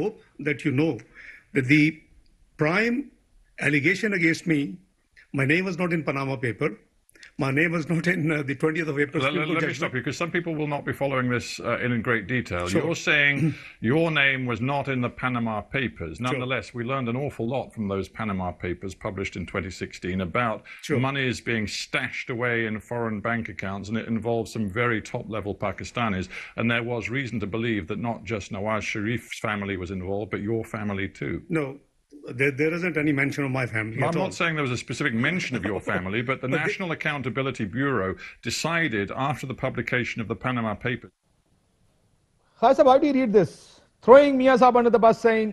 Hope that you know that the prime allegation against me, my name was not in Panama paper. My name was not in the 20th of April. Let me stop you, because some people will not be following this in great detail. Sure. You're saying your name was not in the Panama Papers. Nonetheless, we learned an awful lot from those Panama Papers published in 2016 about monies being stashed away in foreign bank accounts, and it involved some very top-level Pakistanis. And there was reason to believe that not just Nawaz Sharif's family was involved, but your family too. No. There isn't any mention of my family. I'm not saying there was a specific mention of your family, but the National Accountability Bureau decided after the publication of the Panama Papers. Khaisa, how do you read this? Throwing Mia Saab under the bus, saying,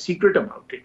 secret about it.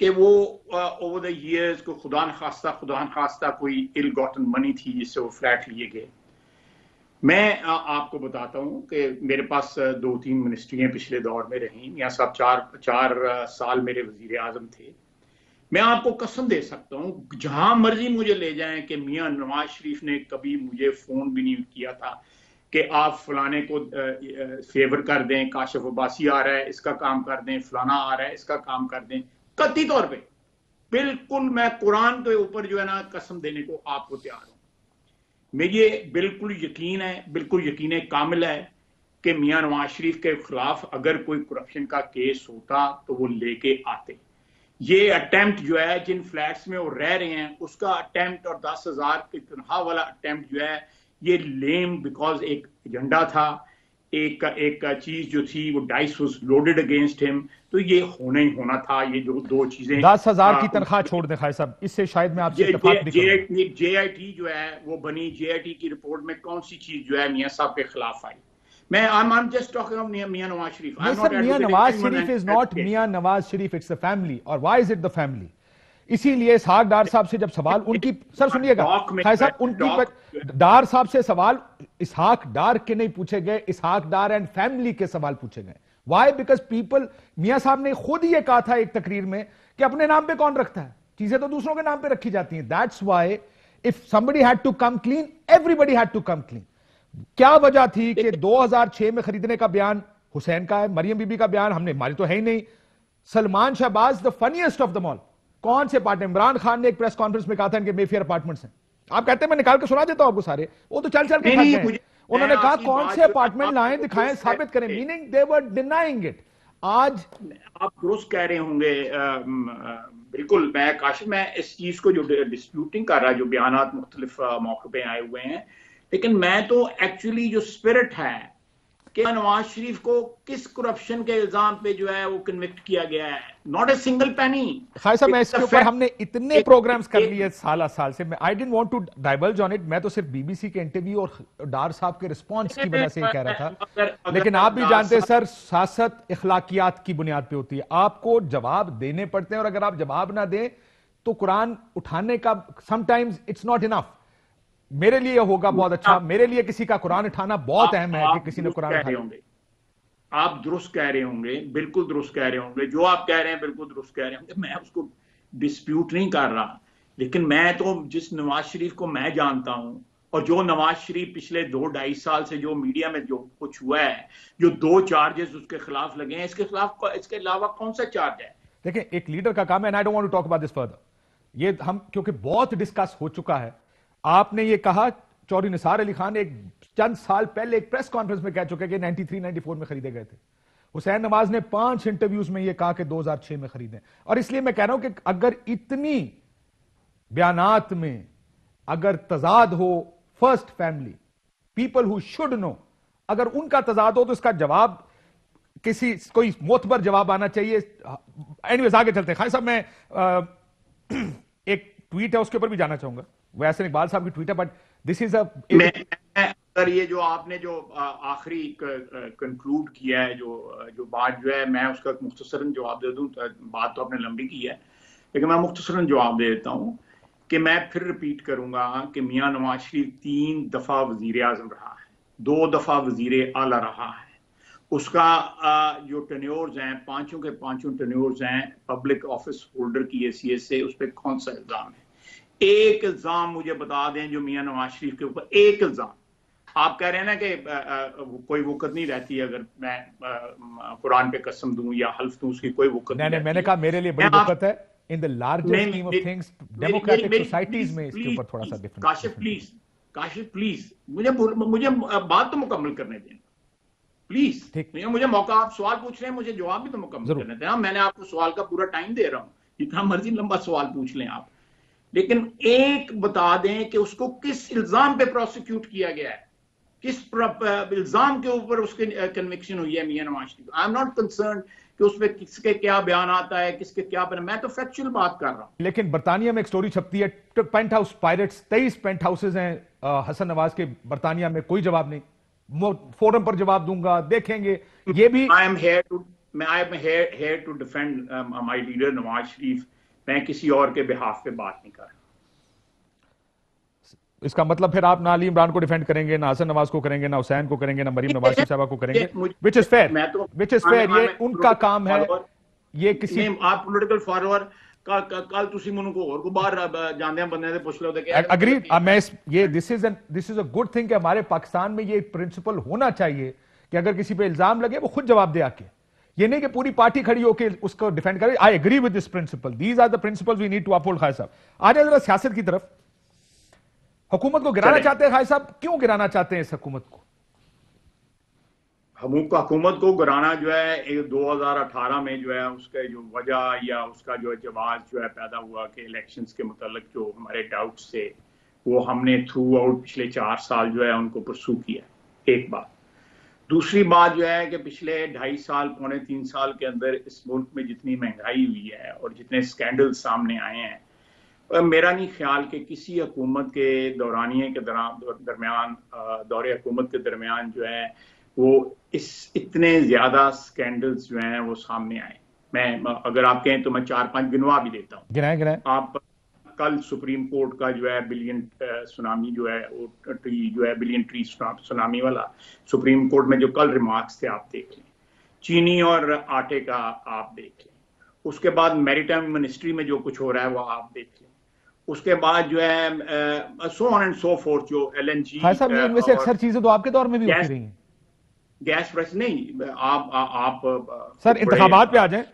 کہ وہ over the years کو خدا نخواستہ کوئی ill gotten money تھی جس سے وہ فلیٹ لیے گئے. میں آپ کو بتاتا ہوں کہ میرے پاس 2-3 منسٹریاں پچھلے دور میں رہیں. میاں صاحب 4 سال میرے وزیر اعظم تھے. میں آپ کو قسم دے سکتا ہوں جہاں مرضی مجھے لے جائیں کہ میاں نواز شریف نے کبھی مجھے فون بھی نہیں کیا تھا کہ آپ فلانے کو فیور کر دیں, کاشف عباسی آ رہا ہے اس کا کام کر دیں, فلانا آ رہا ہے اس کا کام کر دیں. قطعی طور پہ بالکل میں قرآن کے اوپر جو ہے نا قسم دینے کو آپ کو تیار ہوں. مجھے بالکل یقین ہے, بالکل یقین کامل ہے کہ میاں نواز شریف کے خلاف اگر کوئی کرپشن کا کیس ہوتا تو وہ لے کے آتے. یہ اٹیمپٹ جو ہے جن فلیٹس میں وہ رہ رہے ہیں اس کا اٹیمپٹ اور 10,000 کی تنخواہ والا اٹیمپٹ جو ہے یہ لیم, بیکاز ایک ایجنڈا تھا, ایک چیز جو تھی وہ ڈائس واز لوڈڈ اگینسٹ ہم, تو یہ ہونا ہی ہونا تھا. یہ جو 2 چیزیں 10,000 کی تنخواہ چھوڑ دیں خیر صاحب, اس سے شاید میں آپ سے اتفاق نہیں کروں. جے آئی ٹی جو ہے وہ بنی, جے آئی ٹی کی رپورٹ میں کون سی چیز جو ہے میاں صاحب کے خلاف آئی؟ میں I'm just talking of Mian Nawaz Sharif. Mian Nawaz Sharif is not Mian Nawaz Sharif, it's the family. اور why is it the family? اسی لیے اسحاق ڈار صاحب سے جب سوال ان کی, سر سنیے گا خیر صاحب, ان کی ڈار صاحب سے سوال اسحاق ڈار کے نہیں پوچھے گئے, اسحاق ڈار اینڈ فیملی کے سوال پوچھے گئے. why? because people, میاں صاحب نے خود یہ کہا تھا ایک تقریر میں کہ اپنے نام پہ کون رکھتا ہے, چیزیں تو دوسروں کے نام پہ رکھی جاتی ہیں. that's why if somebody had to come clean, everybody had to come clean. کیا وجہ تھی کہ 2006 میں خریدنے کا بیان حسین کا ہے, مریم بی بی کا بیان ہم نے, ہماری تو ہے ہی نہیں. Salman Shahbaz the funniest of them all, کون سے پارٹ, عمران خان نے ایک پریس کانفرنس میں کہا تھا ان کے مے فیئر اپارٹمنٹس ہیں. آپ کہتے ہیں میں نکال کے سنا دیتا ہوں آپ کو سارے, وہ تو چل کے تھک گئے. انہوں نے کہا کون سے اپارٹمنٹ لائیں, دکھائیں, ثابت کریں, meaning they were denying it. آج آپ درست کہہ رہے ہوں گے بالکل. میں کاشف, میں اس چیز کو جو ڈسپیوٹنگ کر رہا ہے, جو بیانات مختلف موقع پہ آئے ہوئے ہیں, لیکن میں تو ایکچولی جو اسپرٹ ہے کہ نواز شریف کو کس کرپشن کے الزام پہ جو ہے وہ کنوکٹ کیا گیا ہے, ناٹ اے سنگل پینی. خیر صاحب, میں اس کے اوپر ہم نے اتنے پروگرامز کر لیے سال سے, میں I didn't want to divulge on it. میں تو صرف بی بی سی کے انٹرویو اور ڈار صاحب کے رسپانس کی وجہ سے یہ کہہ رہا تھا. لیکن آپ بھی جانتے ہیں سر, سیاست اخلاقیات کی بنیاد پہ ہوتی ہے, آپ کو جواب دینے پڑتے ہیں, اور اگر آپ جواب نہ دیں تو قرآن اٹھانے کا sometimes it's not enough. میرے لیے ہوگا بہت اچھا, میرے لیے کسی کا قرآن اٹھانا بہت اہم ہے کہ کسی نے قرآن اٹھایا. آپ درست کہہ رہے ہوں گے, بالکل درست کہہ رہے ہوں گے, جو آپ کہہ رہے ہیں بالکل درست کہہ رہے ہوں گے. میں اس کو ڈسپیوٹ نہیں کر رہا, لیکن میں تو جس نواز شریف کو میں جانتا ہوں, اور جو نواز شریف پچھلے 2-2.5 سال سے جو میڈیا میں جو کچھ ہوا ہے, جو 2 چارجز اس کے خلاف لگے ہیں, اس کے خلاف اس کے علاوہ کون سا چارج ہے؟ دیکھیں, ایک لیڈر کا کام ہے, and I don't want to talk about this further. یہ ہم کیونکہ بہت ڈسکس ہو چکا ہے. آپ نے یہ کہا, چودھری نثار علی خان ایک چند سال پہلے ایک پریس کانفرنس میں کہہ چکے کہ 93-94 میں خریدے گئے تھے. حسین نواز نے 5 انٹرویوز میں یہ کہا کہ 2006 میں خریدیں. اور اس لیے میں کہہ رہا ہوں کہ اگر اتنی بیانات میں اگر تضاد ہو, first family, people who should know, اگر ان کا تضاد ہو تو اس کا جواب کوئی معتبر جواب آنا چاہیے. اینیویز آگے چلتے ہیں. خالد صاحب, میں ایک ٹویٹ ہے اس کے اوپر بھی جانا چاہوں گا, وہ احسن اقبال صاحب کی ٹویٹ ہے, بٹ دس از اگر یہ جو آپ نے جو آخری کنکلوڈ کیا ہے, جو بات جو ہے, میں اس کا مختصراً جواب دے دوں. بات تو آپ نے لمبی کی ہے, لیکن میں مختصراً جواب دے دیتا ہوں کہ میں پھر ریپیٹ کروں گا کہ میاں نواز شریف 3 دفعہ وزیر اعظم رہا ہے, 2 دفعہ وزیر اعلیٰ رہا ہے. اس کا جو ٹینیورز ہیں, 5 کے 5 ٹینیورز ہیں پبلک آفس ہولڈر کی حیثیت سے, اس پہ کون سا الزام ہے؟ ایک الزام مجھے بتا دیں جو میاں نواز شریف کے اوپر, ایک الزام. آپ کہہ رہے ہیں نا کہ کوئی وقت نہیں رہتی اگر میں قرآن پہ قسم دوں یا حلف دوں, اس کی کوئی وقت نہیں. میں نے کہا میرے لیے بڑی وقت ہے. in the larger scheme of things, democratic societies میں اس کے اوپر تھوڑا سا ڈیفرنٹ. کاشف پلیز مجھے بات تو مکمل کرنے دیں پلیز. مجھے موقع, آپ سوال پوچھ رہے ہیں, مجھے جواب بھی تو مکمل کرنے دیں. میں نے آپ کو سوال کا پورا ٹائم دے رہا ہوں, جتنا مرضی لمبا سوال پوچھ لیں آپ, لیکن ایک بتا دیں کہ اس کو کس الزام پہ پروسیکیوٹ کیا گیا ہے, کس الزام کے اوپر اس کی کنوکشن ہوئی ہے Mian Nawaz Sharif. I am not concerned کہ اس پہ کس کے کیا بیان آتا ہے, کس کے کیا بیان, میں تو فیکچوئل بات کر رہا ہوں. لیکن برطانیہ میں ایک سٹوری چھپتی ہے, پینٹ ہاؤس پائرٹس, 23 پینٹ ہاؤسز ہیں حسن نواز کے برطانیہ میں, کوئی جواب نہیں. فورم پر جواب دوں گا, دیکھیں گے. یہ بھی I am here to defend my leader Nawaz Sharif. میں کسی اور کے بہاف پہ بات نہیں کر رہا. اس کا مطلب پھر آپ نہ علی عمران کو ڈیفینڈ کریں گے، نہ حسن نواز کو کریں گے، نہ حسین کو کریں گے، نہ مریم نواز صاحبہ کو کریں گے، which is fair. یہ ان کا کام ہے. یہ کسی آپ پولیٹیکل فالوور کل تسی منو کو اور کو باہر جاندے بندے سے پوچھ لو تے اگریڈ. میں یہ دس از اے گڈ تھنگ کہ ہمارے پاکستان میں یہ پرنسپل ہونا چاہیے کہ اگر کسی پہ الزام لگے وہ خود جواب دے آ کے. یہ نہیں کہ پوری پارٹی کھڑی ہو کے اس کو ڈیفینڈ کرے. I agree with this principle. These are the principles we need to uphold. Khalid صاحب آ جائیں ذرا سیاست کی طرف. حکومت کو گرانا چاہتے ہیں خالد صاحب، کیوں گرانا چاہتے ہیں اس حکومت کو؟ حکومت کو گرانا جو ہے 2018 میں جو ہے اس کا جو وجہ یا اس کا جو جواز جو ہے پیدا ہوا کہ الیکشنز کے متعلق جو ہمارے ڈاؤٹس تھے وہ ہم نے تھرو آؤٹ پچھلے 4 سال جو ہے ان کو پرسو کیا. ایک بات. دوسری بات جو ہے کہ پچھلے 2.5 سال پونے 3 سال کے اندر اس ملک میں جتنی مہنگائی ہوئی ہے اور جتنے اسکینڈل سامنے آئے ہیں، میرا نہیں خیال کہ کسی حکومت کے دورانیے کے درمیان دور حکومت کے درمیان جو ہے وہ اتنے زیادہ اسکینڈلز جو ہیں وہ سامنے آئے. میں اگر آپ کہیں تو میں 4-5 گنوا بھی دیتا ہوں. گنائیں. آپ کل سپریم کورٹ کا جو ہے بلین سونامی جو ہے بلین ٹری سونامی والا سپریم کورٹ میں جو کل ریمارکس تھے آپ دیکھ لیں. چینی اور آٹے کا آپ دیکھ لیں. اس کے بعد میریٹائم منسٹری میں جو کچھ ہو رہا ہے وہ آپ دیکھ لیں. اس کے بعد جو ہے سو آن اینڈ سو فورتھ جو LNG. ہاں صاحب ان میں سے اکثر چیزیں تو آپ کے دور میں بھی ہوتی رہی ہیں. گیس پرائس نہیں. آپ سر انتخابات پہ آ جائیں.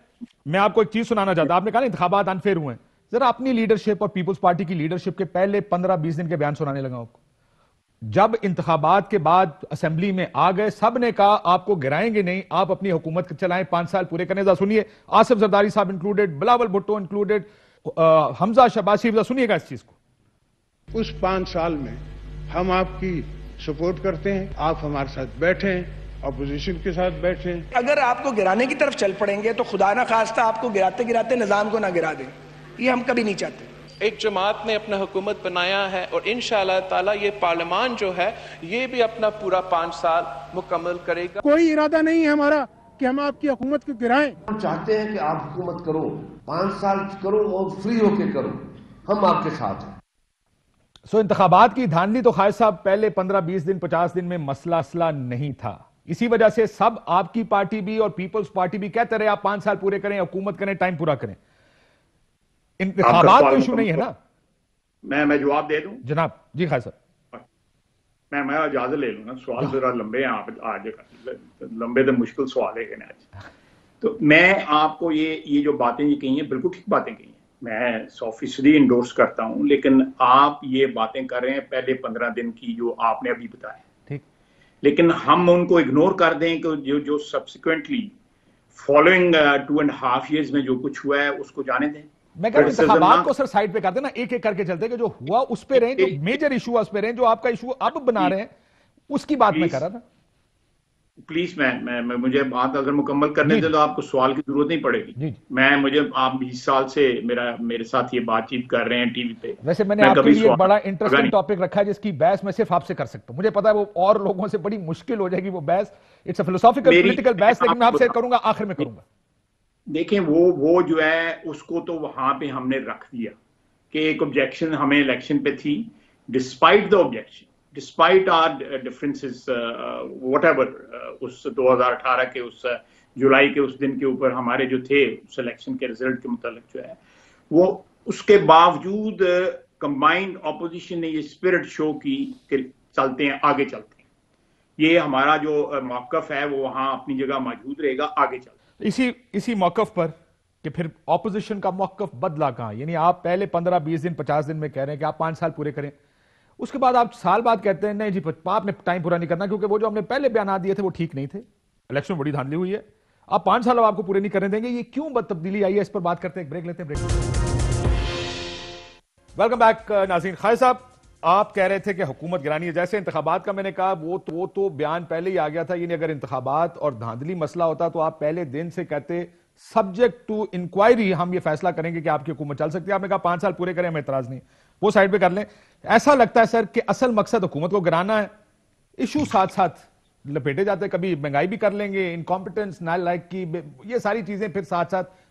میں آپ کو ایک چیز سنانا چاہتا ہوں. آپ نے کہا نا انتخابات انفیئر ہوئے ہیں. ذرا اپنی لیڈرشپ اور پیپلز پارٹی کی لیڈرشپ کے پہلے 15-20 دن کے بیان سنانے لگا آپ کو. جب انتخابات کے بعد اسمبلی میں آ گئے سب نے کہا آپ کو گرائیں گے نہیں، آپ اپنی حکومت چلائیں، 5 سال پورے کرنے. ذرا سنیے آصف زرداری صاحب انکلوڈیڈ، بلاول بھٹو انکلوڈیڈ، حمزہ شباشی، سنیے گا اس چیز کو. اس 5 سال میں ہم آپ کی سپورٹ کرتے ہیں، آپ ہمارے ساتھ بیٹھیں، اپوزیشن کے ساتھ بیٹھیں. اگر آپ کو گرانے کی طرف چل پڑیں گے تو خدا نہ خواستہ آپ کو گراتے گراتے نظام کو نہ گرا دیں. یہ ہم کبھی نہیں چاہتے. ایک جماعت نے اپنا حکومت بنایا ہے اور انشاءاللہ تعالی یہ پارلیمان جو ہے یہ بھی اپنا پورا 5 سال مکمل کرے گا. کوئی ارادہ نہیں ہے ہمارا کہ ہم آپ کی حکومت کو گرائیں. ہم چاہتے ہیں کہ آپ حکومت کرو، 5 سال کرو اور فری ہو کے کرو. ہم آپ کے ساتھ ہیں. انتخابات کی دھاندلی تو خالد صاحب پہلے 15-20 دن 50 دن میں مسئلہ اصلا نہیں تھا. اسی وجہ سے سب آپ کی پارٹی بھی اور پیپلز پارٹی بھی کہتے رہے آپ 5 سال پورے کریں، حکومت کریں، ٹائم پورا کریں. انتخابات تو ایشو نہیں ہے نا. میں جواب دے دوں جناب. جی خالد صاحب. میں اجازت لے لوں نا. سوال ذرا لمبے ہیں آج لمبے تو مشکل سوال ہے آج. تو میں آپ کو یہ جو باتیں یہ کہی ہیں بالکل ٹھیک باتیں کہی ہیں، میں 100% انڈورس کرتا ہوں. لیکن آپ یہ باتیں کر رہے ہیں پہلے 15 دن کی جو آپ نے ابھی بتایا، ٹھیک، لیکن ہم ان کو اگنور کر دیں کہ جو سبسیکوینٹلی فالوئنگ 2.5 years میں جو کچھ ہوا ہے اس کو جانے دیں. میں کہہ رہا ہوں انتخابات کو سر سائڈ پہ کر دینا، ایک ایک کر کے چلتے کہ جو ہوا اس پہ رہیں، جو میجر ایشو اس پہ رہیں، جو آپ کا ایشو اب بنا رہے ہیں اس کی بات میں کر رہا تھا. پلیز میں مجھے بات اگر مکمل کرنے دیں تو آپ کو سوال کی ضرورت نہیں پڑے گی. مجھے آپ 20 سال سے میرے ساتھ یہ بات چیت کر رہے ہیں ٹی وی پہ. ویسے میں نے آپ کے لیے ایک بڑا انٹرسٹنگ ٹاپک رکھا ہے جس کی بحث میں صرف آپ سے کر سکتا ہوں. مجھے پتا ہے وہ اور لوگوں سے بڑی مشکل ہو جائے گی وہ بحث. اٹس اے فلسافیکل پولیٹیکل بحث، لیکن میں آپ سے کروں گا، آخر میں کروں گا. دیکھیں وہ جو ہے اس کو تو وہاں پہ ہم نے رکھ دیا کہ ایک آبجیکشن ہمیں الیکشن پہ تھی. Despite the objection, despite our differences whatever, اس 2018 کے اس جولائی کے اس دن کے اوپر ہمارے جو تھے اس الیکشن کے رزلٹ کے متعلق جو ہے وہ، اس کے باوجود کمبائنڈ اپوزیشن نے یہ اسپرٹ شو کی کہ چلتے ہیں، آگے چلتے ہیں. یہ ہمارا جو موقف ہے وہ وہاں اپنی جگہ موجود رہے گا، آگے چلتے ہیں. اسی موقف پر کہ پھر اپوزیشن کا موقف بدلا کہاں. یعنی آپ پہلے 15-20 دن 50 دن میں کہہ رہے ہیں کہ آپ 5 سال پورے کریں، اس کے بعد آپ سال بعد کہتے ہیں نہیں جی آپ نے ٹائم پورا نہیں کرنا کیونکہ وہ جو ہم نے پہلے بیانات دیے تھے وہ ٹھیک نہیں تھے، الیکشن بڑی دھاندلی ہوئی ہے، آپ 5 سال اب آپ کو پورے نہیں کرنے دیں گے. یہ کیوں تبدیلی آئی ہے، اس پر بات کرتے ہیں، ایک بریک لیتے ہیں. ویلکم بیک ناظرین. خالد صاحب آپ کہہ رہے تھے کہ حکومت گرانی ہے. جیسے انتخابات کا میں نے کہا وہ تو بیان پہلے ہی آ گیا تھا. یعنی اگر انتخابات اور دھاندلی مسئلہ ہوتا تو آپ پہلے دن سے کہتے سبجیکٹ ٹو انکوائری ہم یہ فیصلہ کریں گے کہ آپ کی حکومت چل سکتی ہے. آپ نے کہا 5 سال پورے کریں، ہمیں اعتراض نہیں، وہ سائڈ پہ کر لیں. ایسا لگتا ہے سر کہ اصل مقصد حکومت کو گرانا ہے، ایشو ساتھ ساتھ لپیٹے جاتے ہیں. کبھی مہنگائی بھی کر لیں گے، انکمپٹنس، نال لائک کی، یہ ساری چیزیں پھر ساتھ ساتھ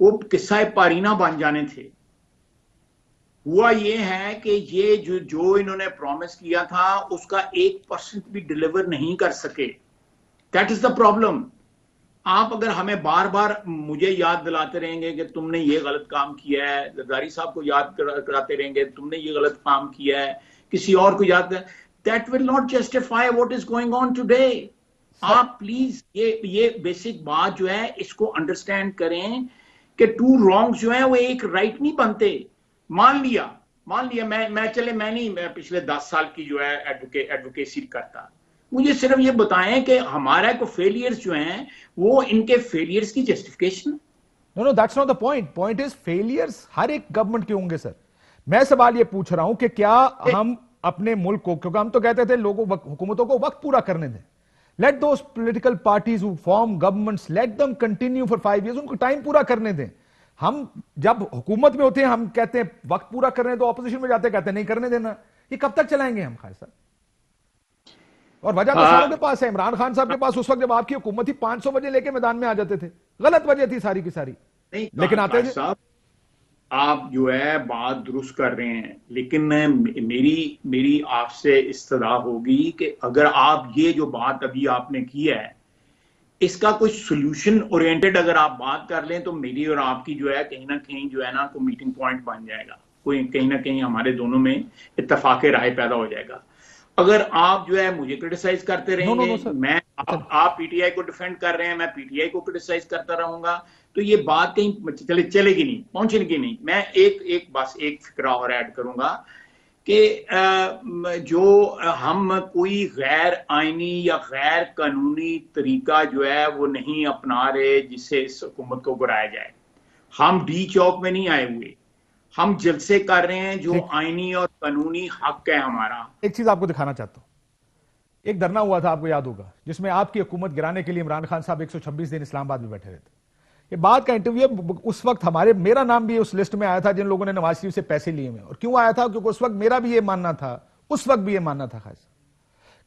وہ قصہ پارینہ بن جانے تھے. ہوا یہ ہے کہ یہ جو انہوں نے پرومس کیا تھا اس کا 1% بھی ڈیلیور نہیں کر سکے. That is the problem. آپ اگر ہمیں بار بار مجھے یاد دلاتے رہیں گے کہ تم نے یہ غلط کام کیا ہے, زرداری صاحب کو یاد کراتے رہیں گے تم نے یہ غلط کام کیا ہے, کسی اور کو یاد کر, that will not justify what is going on today. آپ پلیز یہ بیسک بات جو ہے اس کو انڈرسٹینڈ کریں کہ 2 رانگ جو ہیں وہ ایک رائٹ نہیں بنتے. مان لیا میں پچھلے 10 سال کی جو ہے ایڈوکیسی کرتا. مجھے صرف یہ بتائیں کہ ہمارا کو فیلئرز جو ہیں وہ ان کے فیلئرز کی justification. No, that's not the point. Point is failures ہر ایک گورنمنٹ کے ہوں گے سر. میں سوال یہ پوچھ رہا ہوں کہ کیا ہم اپنے ملک کو, کیونکہ ہم تو کہتے تھے لوگوں حکومتوں کو وقت پورا کرنے دیں. Let those political parties who form governments, let them continue for 5 years. ان کو ٹائم پورا کرنے دیں. ہم جب حکومت میں ہوتے ہیں ہم کہتے ہیں وقت پورا کرنے تو اپوزیشن میں جاتے کہتے ہیں نہیں کرنے دینا. یہ کب تک چلائیں گے ہم خیر صاحب؟ اور وجہ تو ساروں کے پاس ہے. عمران خان صاحب کے پاس اس وقت جب آپ کی حکومت تھی 500 بجے لے کے میدان میں آ جاتے تھے. غلط وجہ تھی ساری کی ساری, لیکن آتے تھے. آپ جو ہے بات درست کر رہے ہیں, لیکن میری آپ سے استدعا ہوگی کہ اگر آپ یہ جو بات ابھی آپ نے کی ہے اس کا کوئی سولوشن اورینٹڈ اگر آپ بات کر لیں تو میری اور آپ کی جو ہے کہیں نہ کہیں جو ہے نا کوئی میٹنگ پوائنٹ بن جائے گا, کوئی کہیں نہ کہیں ہمارے دونوں میں اتفاق رائے پیدا ہو جائے گا. اگر آپ جو ہے مجھے کرٹیسائز کرتے رہیں گے, میں آپ پی ٹی آئی کو ڈیفینڈ کر رہے ہیں, میں پی ٹی آئی کو کرٹیسائز کرتا رہوں گا, تو یہ بات کہیں چلے گی نہیں, پہنچے گی نہیں. میں بس ایک فکرہ اور ایڈ کروں گا کہ جو ہم کوئی غیر آئینی یا غیر قانونی طریقہ جو ہے وہ نہیں اپنا رہے جس سے اس حکومت کو گرایا جائے. ہم ڈی چوک میں نہیں آئے ہوئے, ہم جلسے کر رہے ہیں جو آئینی اور قانونی حق ہے ہمارا. ایک چیز آپ کو دکھانا چاہتا ہوں. ایک دھرنا ہوا تھا آپ کو یاد ہوگا جس میں آپ کی حکومت گرانے کے لیے عمران خان صاحب 126 دن اسلام آباد میں بیٹھے رہے تھے. یہ بات کا انٹرویو اس وقت میرا نام بھی اس لسٹ میں آیا تھا جن لوگوں نے نواز شریف سے پیسے لیے ہوئے. اور کیوں آیا تھا؟ کیونکہ اس وقت میرا بھی یہ ماننا تھا, اس وقت بھی یہ ماننا تھا خاص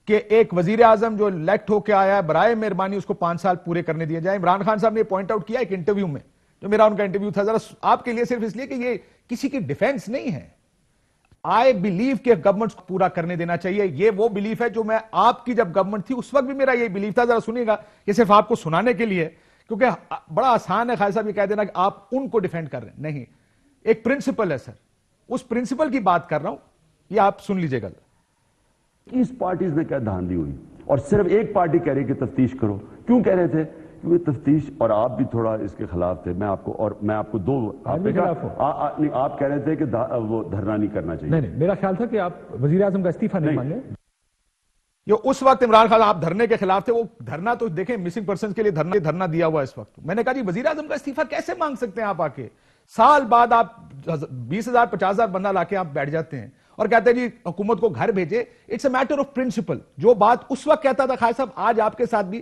کہ ایک وزیر اعظم جو الیکٹ ہو کے آیا ہے برائے مہربانی اس کو 5 سال پورے کرنے دیا جائے. عمران خان صاحب نے پوائنٹ آؤٹ کیا ایک انٹرویو میں, جو میرا ان کا انٹرویو تھا, ذرا آپ کے لیے صرف اس لیے کہ یہ کسی کی ڈیفینس نہیں ہے. آئی بلیو کہ گورنمنٹ کو پورا کرنے دینا چاہیے. یہ وہ بلیف ہے جو میں آپ کی جب گورنمنٹ تھی اس وقت بھی میرا یہ بلیف تھا. ذرا سنیے گا, یہ صرف آپ کو سنانے کے لیے, کیونکہ بڑا آسان ہے خالد صاحب یہ کہہ دینا کہ آپ ان کو ڈیفینڈ کر رہے ہیں. نہیں, ایک پرنسپل ہے سر, اس پرنسپل کی بات کر رہا ہوں, یہ آپ سن لیجئے گا. اس پارٹیز میں کیا دھاندلی ہوئی اور صرف ایک پارٹی کہہ رہی کہ تفتیش کرو. کیوں کہہ رہے تھے؟ کیونکہ تفتیش, اور آپ بھی تھوڑا اس کے خلاف تھے. میں آپ کو 2 آپ کہہ رہے تھے کہ وہ دھرنا نہیں کرنا چاہیے. نہیں, میرا خیال تھا کہ آپ وزیر اعظم کا استعفیٰ نہیں مانگے. یہ اس وقت عمران خان آپ دھرنے کے خلاف تھے. وہ دھرنا تو دیکھیں مسنگ پرسنز کے لیے دھرنا دیا ہوا اس وقت. میں نے کہا جی وزیر اعظم کا استعفیٰ کیسے مانگ سکتے ہیں آپ آ کے؟ سال بعد آپ 20,000 50,000 بندہ لا کے آپ بیٹھ جاتے ہیں اور کہتے ہیں جی حکومت کو گھر بھیجے. It's a matter of principle. جو بات اس وقت کہتا تھا خالد صاحب, آج آپ کے ساتھ بھی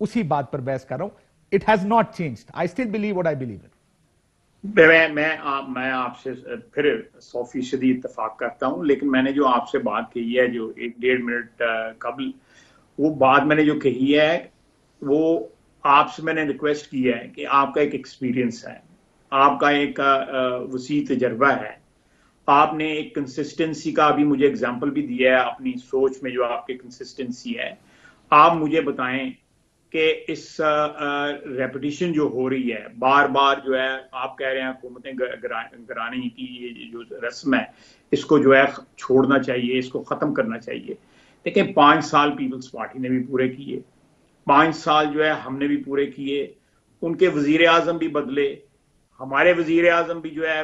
اسی بات پر بحث کر رہا ہوں. It has not changed. I still believe what I believe in. میں آپ سے پھر 100% اتفاق کرتا ہوں, لیکن میں نے جو آپ سے بات کہی ہے جو 1-1.5 منٹ قبل, وہ بات میں نے جو کہی ہے وہ آپ سے میں نے ریکویسٹ کی ہے کہ آپ کا ایک ایکسپیرینس ہے, آپ کا ایک وسیع تجربہ ہے, آپ نے ایک کنسسٹنسی کا بھی مجھے اگزامپل بھی دیا ہے اپنی سوچ میں جو آپ کی کنسسٹنسی ہے. آپ مجھے بتائیں کہ اس ریپیٹیشن جو ہو رہی ہے بار بار جو ہے, آپ کہہ رہے ہیں حکومتیں گرانے کی یہ جو رسم ہے اس کو جو ہے چھوڑنا چاہیے, اس کو ختم کرنا چاہیے. دیکھیں 5 سال پیپلز پارٹی نے بھی پورے کیے, 5 سال جو ہے ہم نے بھی پورے کیے. ان کے وزیر اعظم بھی بدلے, ہمارے وزیر اعظم بھی جو ہے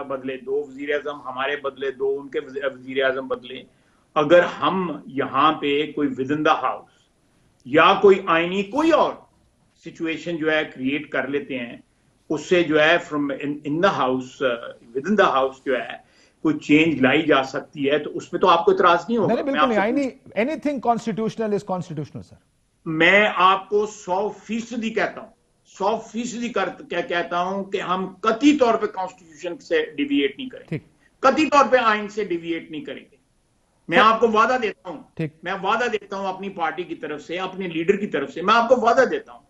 بدلے, 2 وزیر اعظم ہمارے بدلے, 2 ان کے وزیر اعظم بدلے. اگر ہم یہاں پہ کوئی ود ان دا ہاؤس یا کوئی آئینی کوئی اور سچویشن جو ہے کریٹ کر لیتے ہیں, اس سے جو ہے from in the house with in the house جو ہے کوئی چینج لائی جا سکتی ہے, تو اس میں تو آپ کو اعتراض نہیں ہوگا. بالکل نہیں, آئینی اینی تھنگ کانسٹیٹیوشنل از کانسٹیٹیوشنل سر. میں آپ کو 100% کہتا ہوں, 100% کہتا ہوں کہ ہم قطعی طور پہ کانسٹیٹیوشن سے ڈیویٹ نہیں کریں گے, قطعی طور پہ آئین سے ڈیویٹ نہیں کریں گے. میں آپ کو وعدہ دیتا ہوں, میں وعدہ دیتا ہوں اپنی پارٹی کی طرف سے, اپنے لیڈر کی طرف سے, میں آپ کو وعدہ دیتا ہوں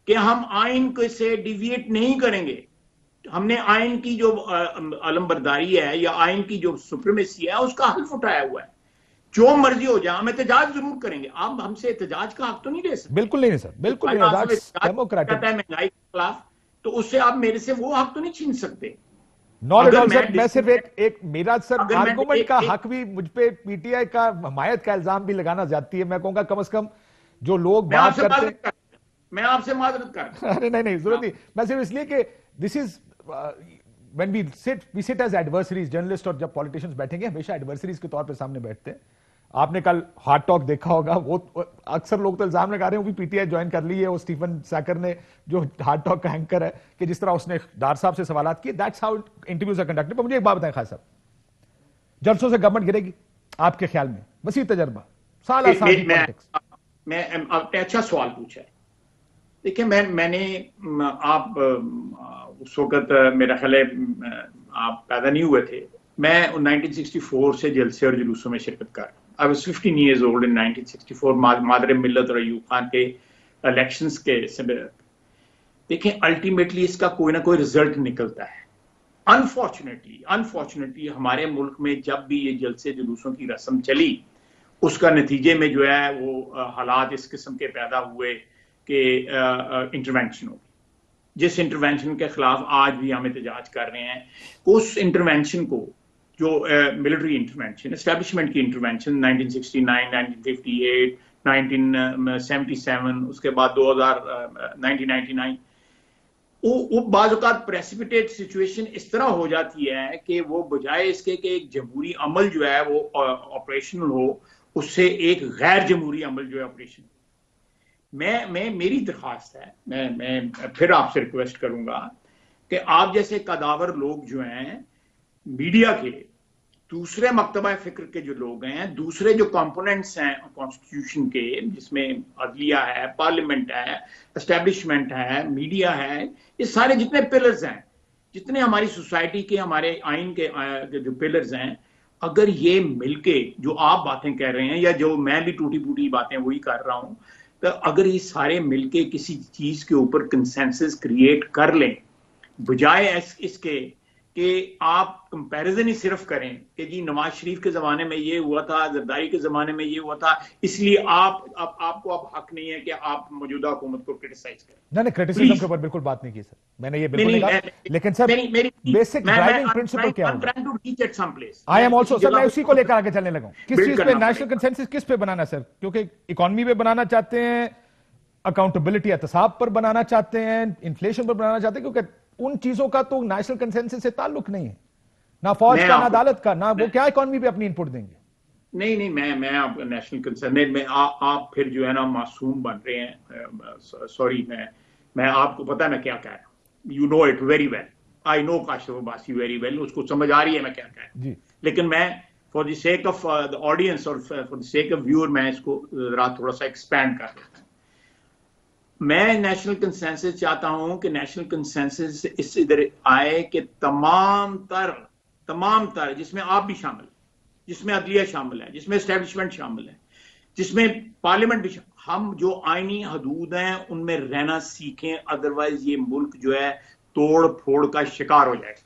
کہ ہم آئین سے ڈیویٹ نہیں کریں گے. ہم نے آئین کی جو علمبرداری ہے یا آئین کی جو سپریمیسی ہے اس کا حلف اٹھایا ہوا ہے. جو مرضی ہو جائے ہم احتجاج ضرور کریں گے. آپ ہم سے احتجاج کا حق تو نہیں لے سکتے. بالکل نہیں سر, بالکل نہیں. مہنگائی کے خلاف تو اس سے آپ میرے سے وہ حق تو نہیں چھین سکتے. ناٹ ایٹ آل سر. میں صرف ایک میرا سر آرگومنٹ کا حق بھی مجھ پہ پی ٹی آئی کا حمایت کا الزام بھی لگانا جاتی ہے. میں کہوں گا کم از کم جو لوگ بات کرتے ہیں, میں آپ سے معذرت کرتا ہوں. نہیں ضرورت نہیں. میں صرف اس لیے کہ دس از when we sit as adversaries, journalist اور جب پولیٹیشنز بیٹھیں گے ہمیشہ ایڈورسریز کے طور پہ سامنے بیٹھتے ہیں. آپ نے کل ہارڈ ٹاک دیکھا ہوگا, وہ اکثر لوگ تو الزام لگا رہے ہیں وہ بھی پی ٹی آئی جوائن کر لی ہے, وہ اسٹیفن سیکر نے جو ہارڈ ٹاک کا اینکر ہے, کہ جس طرح اس نے ڈار صاحب سے سوالات کیے. That's how interviews are conducted. پر مجھے ایک بات بتائیں خالد صاحب, جلسوں سے گورنمنٹ گرے گی آپ کے خیال میں؟ وسیع تجربہ, سال پالیٹکس. میں آپ نے اچھا سوال پوچھا ہے. دیکھیں میں نے آپ اس وقت میرا خیال ہے آپ پیدا نہیں ہوئے تھے. میں 1964 سے جلسے اور جلوسوں میں شرکت کر رہا ہوں. I was 15 years old in 1964. مادر ملت اور ایوب خان کے الیکشنز کے سبب. دیکھیں الٹیمیٹلی اس کا کوئی نہ کوئی رزلٹ نکلتا ہے. انفارچونیٹلی ہمارے ملک میں جب بھی یہ جلسے جلوسوں کی رسم چلی, اس کا نتیجے میں جو ہے وہ حالات اس قسم کے پیدا ہوئے کہ انٹروینشن ہوگی. جس انٹروینشن کے خلاف آج بھی ہم احتجاج کر رہے ہیں, اس انٹروینشن کو جو ملٹری انٹروینشن, اسٹیبلشمنٹ کی انٹروینشن 1969, 1958, 1977, اس کے بعد 1999, وہ بعض اوقات پریسیپیٹیٹ سچویشن اس طرح ہو جاتی ہے کہ وہ بجائے اس کے کہ ایک جمہوری عمل جو ہے وہ آپریشنل ہو, اس سے ایک غیر جمہوری عمل جو ہے آپریشن. میری درخواست ہے, میں پھر آپ سے ریکویسٹ کروں گا کہ آپ جیسے قداور لوگ جو ہیں میڈیا کے, دوسرے مکتبہ فکر کے جو لوگ ہیں, دوسرے جو کمپوننٹس ہیں کانسٹیٹیوشن کے, جس میں عدلیہ ہے, پارلیمنٹ ہے, اسٹیبلشمنٹ ہے, میڈیا ہے, یہ سارے جتنے پلرز ہیں, جتنے ہماری سوسائٹی کے, ہمارے آئین کے جو پلرز ہیں, اگر یہ مل کے جو آپ باتیں کہہ رہے ہیں یا جو میں بھی ٹوٹی پوٹی باتیں وہی کر رہا ہوں, تو اگر یہ سارے مل کے کسی چیز کے اوپر کنسنسس کریٹ کر لیں, بجائے اس کے کہ آپ کمپیریزن ہی صرف کریں کہ جی نواز شریف کے زمانے میں یہ ہوا تھا, زرداری کے زمانے میں یہ ہوا تھا, اس لیے آپ کو اب حق نہیں ہے کہ آپ موجودہ حکومت کو کرٹیسائز کریں. نہیں, کرٹیسزم کے اوپر بالکل بات نہیں کی سر, میں نے یہ بالکل نہیں کہا, لیکن سر بیسک ڈرائیونگ پرنسپل کیا ہے؟ آئی ایم آلسو سر, میں اسی کو لے کر آگے چلنے لگا ہوں. کس چیز پہ نیشنل کنسنسس کس پہ بنانا سر؟ کیونکہ اکانومی پہ بنانا چاہتے ہیں, اکاؤنٹیبلٹی احتساب پر بنانا چاہتے ہیں, انفلیشن پر بنانا چاہتے ہیں, کیونکہ ان چیزوں کا تو نیشنل کنسنسس سے تعلق نہیں ہے, نہ فوج کا, نہ عدالت کا, نہ وہ کیا اکانومی پہ اپنی انپٹ دیں گے. نہیں, میں آپ نیشنل کنسرن میں آپ پھر جو ہے نا معصوم بن رہے ہیں. سوری, میں آپ کو پتا ہے میں کیا کہہ رہا ہوں. You know it very well. I know Kashif Abbasi very well. اس کو سمجھ آ رہی ہے میں کیا کہہ رہا ہوں. لیکن میں for the sake of the audience اور فار دی سیک آف ویور میں اس کو ذرا تھوڑا سا ایکسپینڈ کر دیتا ہوں. میں نیشنل کنسنسس چاہتا ہوں کہ نیشنل کنسنسس اس ادھر آئے کہ تمام تر جس میں آپ بھی شامل ہیں, جس میں عدلیہ شامل ہے, جس میں اسٹیبلشمنٹ شامل ہے, جس میں پارلیمنٹ بھی شامل, ہم جو آئینی حدود ہیں ان میں رہنا سیکھیں, ادروائز یہ ملک جو ہے توڑ پھوڑ کا شکار ہو جائے گا.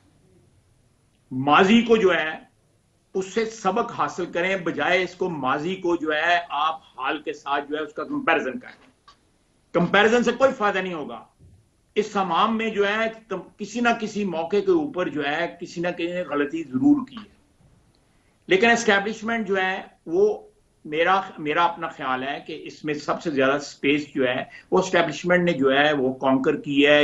ماضی کو جو ہے اس سے سبق حاصل کریں, بجائے اس کو ماضی کو جو ہے آپ حال کے ساتھ جو ہے اس کا کمپیریزن کریں. کمپیریزن سے کوئی فائدہ نہیں ہوگا. اس تمام میں جو ہے کسی نہ کسی موقع کے اوپر جو ہے کسی نہ کسی نے غلطی ضرور کی ہے, لیکن اسٹیبلشمنٹ جو ہے وہ میرا اپنا خیال ہے کہ اس میں سب سے زیادہ سپیس جو ہے وہ اسٹیبلشمنٹ نے جو ہے وہ کانکر کی ہے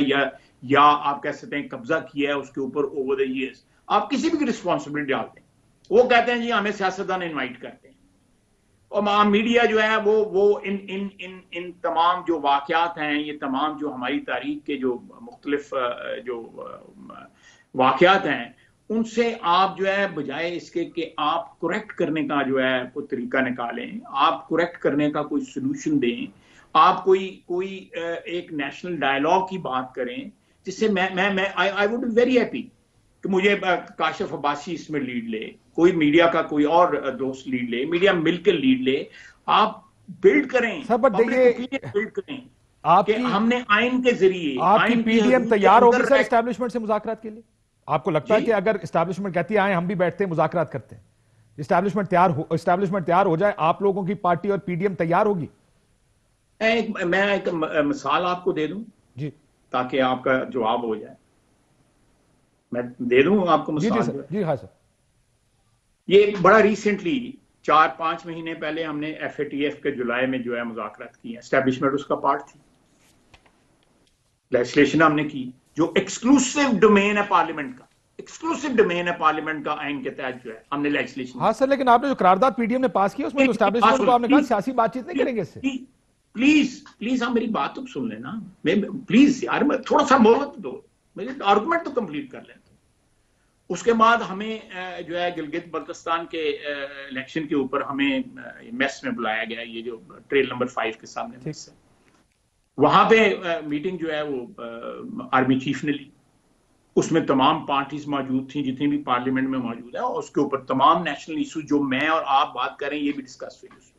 یا آپ کہہ سکتے ہیں قبضہ کیا ہے اس کے اوپر اوور دا ایئرز. آپ کسی بھی کی رسپانسبلٹی ڈالتے ہیں, وہ کہتے ہیں جی ہمیں سیاستدان انوائٹ کرتے ہیں, اور میڈیا جو ہے وہ ان تمام جو واقعات ہیں, یہ تمام جو ہماری تاریخ کے جو مختلف جو واقعات ہیں, ان سے آپ جو ہے بجائے اس کے کہ آپ کریکٹ کرنے کا جو ہے کوئی طریقہ نکالیں, آپ کریکٹ کرنے کا کوئی سلوشن دیں, آپ کوئی ایک نیشنل ڈائلاگ کی بات کریں, جس سے میں I would be very happy کہ مجھے کاشف عباسی اس میں لیڈ لے, کوئی میڈیا کا کوئی اور دوست لیڈ لے, میڈیا مل کے لیڈ لے, آپ بلڈ کریں, بلڈ کریں. کہ ہم نے آئین کے ذریعے آپ کی پی ڈی ایم تیار ہوگی سر اسٹیبلشمنٹ سے مذاکرات کے لیے؟ آپ کو لگتا ہے کہ اگر اسٹیبلشمنٹ کہتی ہے آئیں ہم بھی بیٹھتے ہیں مذاکرات کرتے ہیں، اسٹیبلشمنٹ تیار ہو جائے، آپ لوگوں کی پارٹی اور پی ڈی ایم تیار ہوگی؟ میں ایک مثال آپ کو دے دوں جی تاکہ آپ کا جواب ہو جائے. میں دے دوں آپ کو مثال. جی ہاں سر. یہ بڑا ریسنٹلی 4-5 مہینے پہلے ہم نے ایف اے ٹی ایف کے جولائی میں جو ہے مذاکرات کی ہیں، اسٹیبلشمنٹ اس کا پارٹ تھی. لیجسلیشن ہم نے کی جو ایکسکلوسیو ڈومین ہے پارلیمنٹ کا، ایکسکلوسیو ڈومین ہے پارلیمنٹ کا، آئین کے تحت جو ہے ہم نے لیجسلیشن. ہاں سر، لیکن آپ نے جو قرارداد پی ڈی ایم نے پاس کی اس میں تو اسٹیبلشمنٹ کو آپ نے کہا سیاسی بات چیت نہیں کریں گے اس سے. پلیز آپ میری بات تو سن لینا، پلیز یار میں تھوڑا سا مہلت دو، میرے آرگومنٹ تو کمپلیٹ کر لیں. اس کے بعد ہمیں جو ہے گلگت بلتستان کے الیکشن کے اوپر ہمیں میس میں بلایا گیا، یہ جو ٹریل نمبر 5 کے سامنے میس ہے، وہاں پہ میٹنگ جو ہے وہ آرمی چیف نے لی. اس میں تمام پارٹیز موجود تھیں جتنی بھی پارلیمنٹ میں موجود ہے، اور اس کے اوپر تمام نیشنل ایشو جو میں اور آپ بات کریں یہ بھی ڈسکس ہوئی. اس میں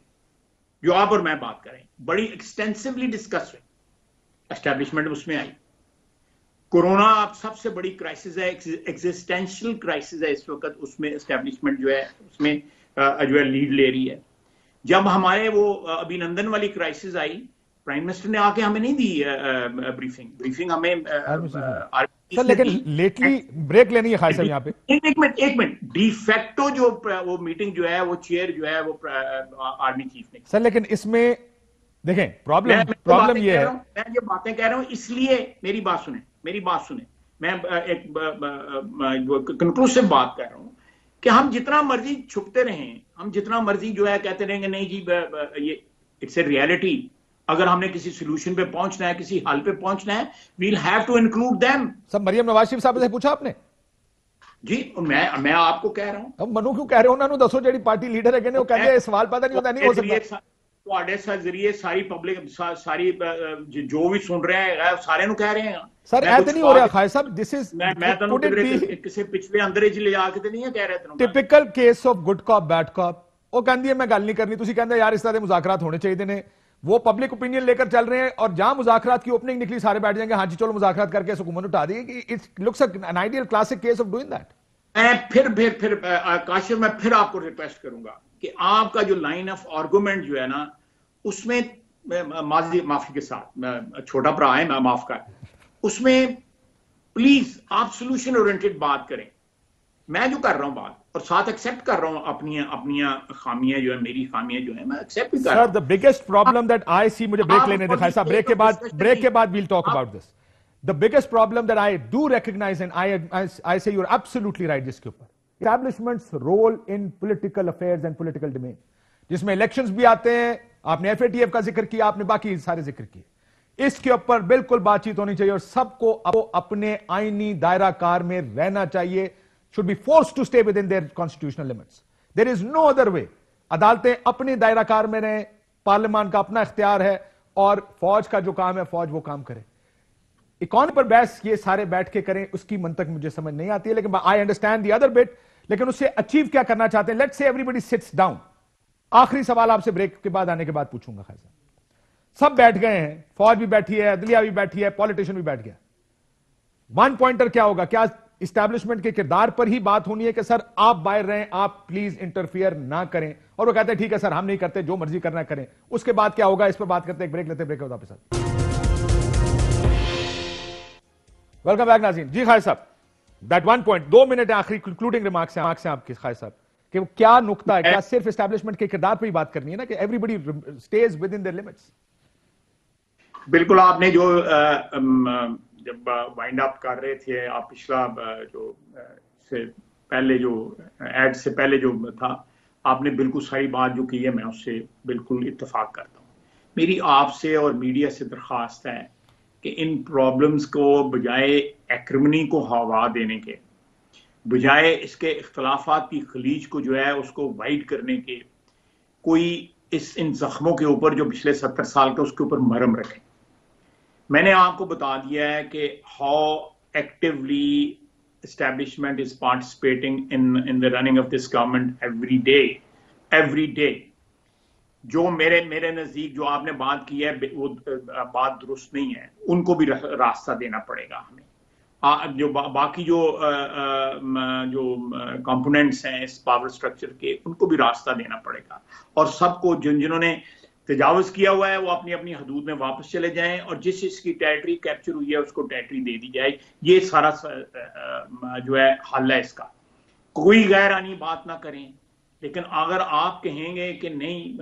جو آپ اور میں بات کریں بڑی ایکسٹینسولی ڈسکس ہوئی. اسٹیبلشمنٹ اس میں آئی. کورونا آپ سب سے بڑی کرائسس ہے، ایگزسٹینشل کرائسس ہے اس وقت، اس میں اسٹیبلشمنٹ جو ہے اس میں جو ہے لیڈ لے رہی ہے. جب ہمارے وہ ابھینندن والی کرائسس آئی، پرائم منسٹر نے آ کے ہمیں نہیں دی بریفنگ ہمیں. سر لیکن لیٹلی بریک لینی ہے خواہ صاحب یہاں پہ. ایک منٹ ڈی فیکٹو جو وہ میٹنگ جو ہے وہ چیئر جو ہے وہ آرمی چیف نے. سر لیکن اس میں دیکھیں پرابلم یہ ہے، میں یہ باتیں کہہ رہا ہوں اس لیے میری بات سنیں. میں ایک کنکلوسیو بات کر رہا ہوں کہ ہم جتنا مرضی چھپتے رہیں، ہم جتنا مرضی جو ہے کہتے رہیں گے نہیں جی یہ اٹس اے ریئلٹی. اگر ہم نے کسی سولوشن پہ پہنچنا ہے، کسی حل پہ پہنچنا ہے، we'll have to include them. سب مریم نواز شریف صاحب سے پوچھا آپ نے؟ جی میں آپ کو کہہ رہا ہوں. اب منو کیوں کہہ رہے ہو؟ انہوں نے دسو جیڑی پارٹی لیڈر ہے کہ وہ کہتے ہیں سوال پیدا نہیں ہوتا، نہیں ہو سکتا. ذریعے ساری پبلک ساری جو بھی سن رہے ہیں سارے نو کہہ رہے ہیں. سر ایسے نہیں ہو رہا خواہ صاحب. دس از کسی پچھلے اندر لے آ کے نہیں کہہ رہے. Typical case of good cop bad cop. وہ کہندی ہے میں گل نہیں کرنی، تسی کہندے یار اس طرح کے مذاکرات ہونے چاہیے نے. وہ پبلک اوپینین لے کر چل رہے ہیں اور جہاں مذاکرات کی اوپننگ نکلی سارے بیٹھ جائیں گے ہاں جی چلو مذاکرات کر کے حکومت اٹھا دی. It looks an ideal classic case of doing that. میں پھر کاشف میں پھر آپ کو ریکویسٹ کروں گا کہ آپ کا جو لائن آف آرگومنٹ جو ہے نا اس میں معافی کے ساتھ چھوٹا برا ہے میں معاف کر، اس میں پلیز آپ سولوشن اورینٹڈ بات کریں. میں جو کر رہا ہوں بات اور ساتھ ایکسیپٹ کر رہا ہوں اپنی خامیاں جو ہے، میری خامیاں جو ہیں میں ایکسیپٹ بھی کر رہا ہوں. سر the biggest problem that I see، مجھے بریک لینے دیں خواہ صاحب، بریک کے بعد we'll talk about this. The biggest problem that I do recognize and I say you're absolutely right جس کے اوپر establishment's role in political affairs and political domain، جس میں elections بھی آتے ہیں. آپ نے ایف اے ٹی ایف کا ذکر کیا، آپ نے باقی سارے ذکر کیے. اس کے اوپر بالکل بات چیت ہونی چاہیے اور سب کو اپنے آئینی دائرہ کار میں رہنا چاہیے. should be forced to stay within their constitutional limits. There is no other way. عدالتیں اپنے دائرہ کار میں رہیں، پارلیمان کا اپنا اختیار ہے اور فوج کا جو کام ہے فوج وہ کام کرے. اکانومی پر بحث یہ سارے بیٹھ کے کریں، اس کی منطق مجھے سمجھ نہیں آتی ہے، لیکن I understand the other bit. لیکن اس سے اچیو کیا کرنا چاہتے ہیں؟ Let's say everybody sits down. آخری سوال آپ سے بریک کے بعد آنے کے بعد پوچھوں گا. خیر سب بیٹھ گئے ہیں، فوج بھی بیٹھی ہے، عدلیہ بھی بیٹھی ہے، پولیٹیشین بھی بیٹھ گیا. ون پوائنٹر کیا ہوگا؟ کیا اسٹیبلشمنٹ کے کردار پر ہی بات ہونی ہے کہ سر آپ باہر رہیں، آپ پلیز انٹرفیئر نہ کریں، اور وہ کہتے ہیں ٹھیک ہے سر ہم نہیں کرتے، جو مرضی کرنا کریں. اس کے بعد کیا ہوگا؟ اس پہ بات کرتے ہیں، ایک بریک لیتے ہیں، بریک ہوتا واپس. ویلکم بیک ناظرین. جی خالد صاحب، دیٹ ون پوائنٹ 2 منٹ آخری کنکلوڈنگ ریمارکس ہیں آپ کے خالد صاحب کہ کیا نقطہ ہے؟ کیا صرف اسٹیبلشمنٹ کے کردار پہ ہی بات کرنی ہے نا کہ everybody stays within their limits? بالکل. آپ نے جو جب وائنڈ اپ کر رہے تھے آپ پچھلا جو سے پہلے جو ایڈ سے پہلے جو تھا، آپ نے بالکل صحیح بات جو کی ہے، میں اس سے بالکل اتفاق کرتا ہوں. میری آپ سے اور میڈیا سے درخواست ہے کہ ان پرابلمز کو بجائے ایکرمنی کو ہوا دینے کے، بجائے اس کے اختلافات کی خلیج کو جو ہے اس کو وائڈ کرنے کے، کوئی ان زخموں کے اوپر جو پچھلے 70 سال کے اس کے اوپر مرہم رکھیں. میں نے آپ کو بتا دیا ہے کہ how actually establishment is participating in the running of this government every day. جو میرے نزدیک جو آپ نے بات کی ہے وہ بات درست نہیں ہے، ان کو بھی راستہ دینا پڑے گا ہمیں. جو باقی جو کمپوننٹس ہیں اس پاور سٹرکچر کے، ان کو بھی راستہ دینا پڑے گا، اور سب کو جنہوں نے تجاوز کیا ہوا ہے وہ اپنی اپنی حدود میں واپس چلے جائیں، اور جس کی ٹیریٹری کیپچر ہوئی ہے اس کو ٹیریٹری دے دی جائے. یہ سارا جو ہے حل ہے اس کا. کوئی غیر آئینی بات نہ کریں، لیکن اگر آپ کہیں گے کہ نہیں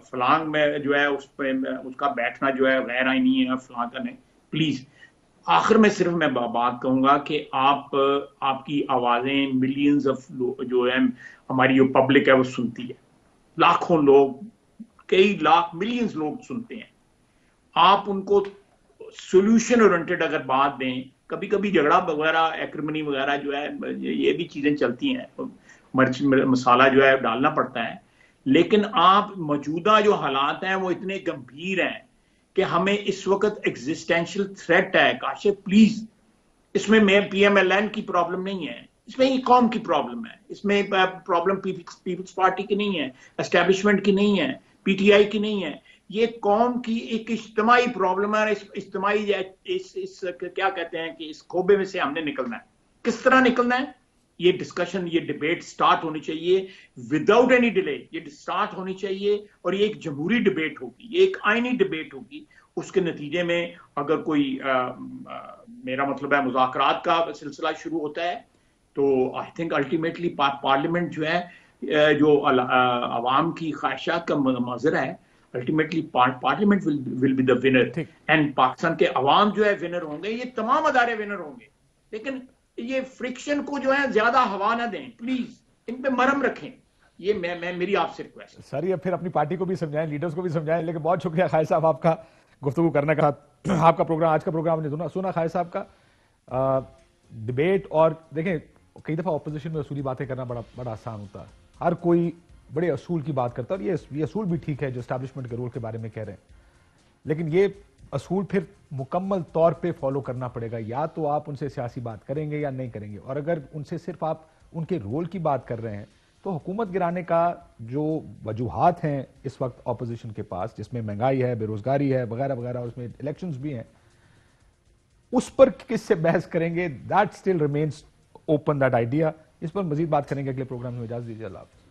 فلانگ میں جو ہے اس کا بیٹھنا جو ہے غیر آئینی ہے، فلانگ کا نہیں، پلیز. آخر میں صرف میں بات کہوں گا کہ آپ کی آوازیں ملینز آف جو ہے ہماری جو پبلک ہے وہ سنتی ہے، لاکھوں لوگ، کئی لاکھ ملینز لوگ سنتے ہیں. آپ ان کو سولوشن اورینٹڈ اگر بات دیں، کبھی کبھی جھگڑا وغیرہ ایکرمنی وغیرہ جو ہے یہ بھی چیزیں چلتی ہیں، مرچ مسالہ جو ہے ڈالنا پڑتا ہے، لیکن آپ موجودہ جو حالات ہیں وہ اتنے گمبھیر ہیں کہ ہمیں اس وقت ایگزسٹینشل تھریٹ ہے. کاشف پلیز، اس میں پی ایم ایل این کی پرابلم نہیں ہے، اس میں قوم کی پرابلم ہے، اس میں پرابلم پیپلز پارٹی کی نہیں ہے، اسٹیبلشمنٹ کی نہیں ہے، پی ٹی آئی کی نہیں ہے. یہ قوم کی ایک اجتماعی پرابلم ہے. اجتماعی کیا کہتے ہیں کہ اس کھوبے میں سے ہم نے نکلنا ہے. کس طرح نکلنا ہے؟ یہ ڈسکشن، یہ ڈیبیٹ سٹارٹ ہونی چاہیے وداؤٹ اینی ڈیلے. یہ سٹارٹ ہونی چاہیے، اور یہ ایک جمہوری ڈیبیٹ ہوگی، یہ ایک آئینی ڈیبیٹ ہوگی. اس کے نتیجے میں اگر کوئی میرا مطلب ہے مذاکرات کا سلسلہ شروع ہوتا ہے تو آئی تھنک الٹیمیٹلی پارلیمنٹ جو ہے جو عوام کی خواہشات کا مظہر ہے، ultimately parliament will be the winner, and Pakistan کے عوام جو ہے ونر ہوں گے. یہ تمام ادارے ونر ہوں گے، لیکن یہ فرکشن کو جو ہے زیادہ ہوا نہ دیں پلیز، ان پہ مرہم رکھیں. یہ میری آپ سے ریکویسٹ. سر یہ پھر اپنی پارٹی کو بھی سمجھائیں، لیڈرز کو بھی سمجھائیں. لیکن بہت شکریہ خالد صاحب آپ کا گفتگو کرنے کا. آپ کا پروگرام، آج کا پروگرام نے سنا خالد صاحب کا ڈیبیٹ. اور دیکھیں کئی دفعہ اپوزیشن میں اصولی باتیں کرنا بڑا آسان ہوتا ہے، ہر کوئی بڑے اصول کی بات کرتا ہے، اور یہ اصول بھی ٹھیک ہے جو اسٹیبلشمنٹ کے رول کے بارے میں کہہ رہے ہیں، لیکن یہ اصول پھر مکمل طور پہ فالو کرنا پڑے گا. یا تو آپ ان سے سیاسی بات کریں گے یا نہیں کریں گے، اور اگر ان سے صرف آپ ان کے رول کی بات کر رہے ہیں تو حکومت گرانے کا جو وجوہات ہیں اس وقت اپوزیشن کے پاس، جس میں مہنگائی ہے، بے روزگاری ہے، وغیرہ وغیرہ، اس میں الیکشنز بھی ہیں، اس پر کس سے بحث کریں گے؟ That still remains open, that idea. اس پر مزید بات کریں گے اگلے پروگرام میں. اجازت دیجیے، اللہ حافظ.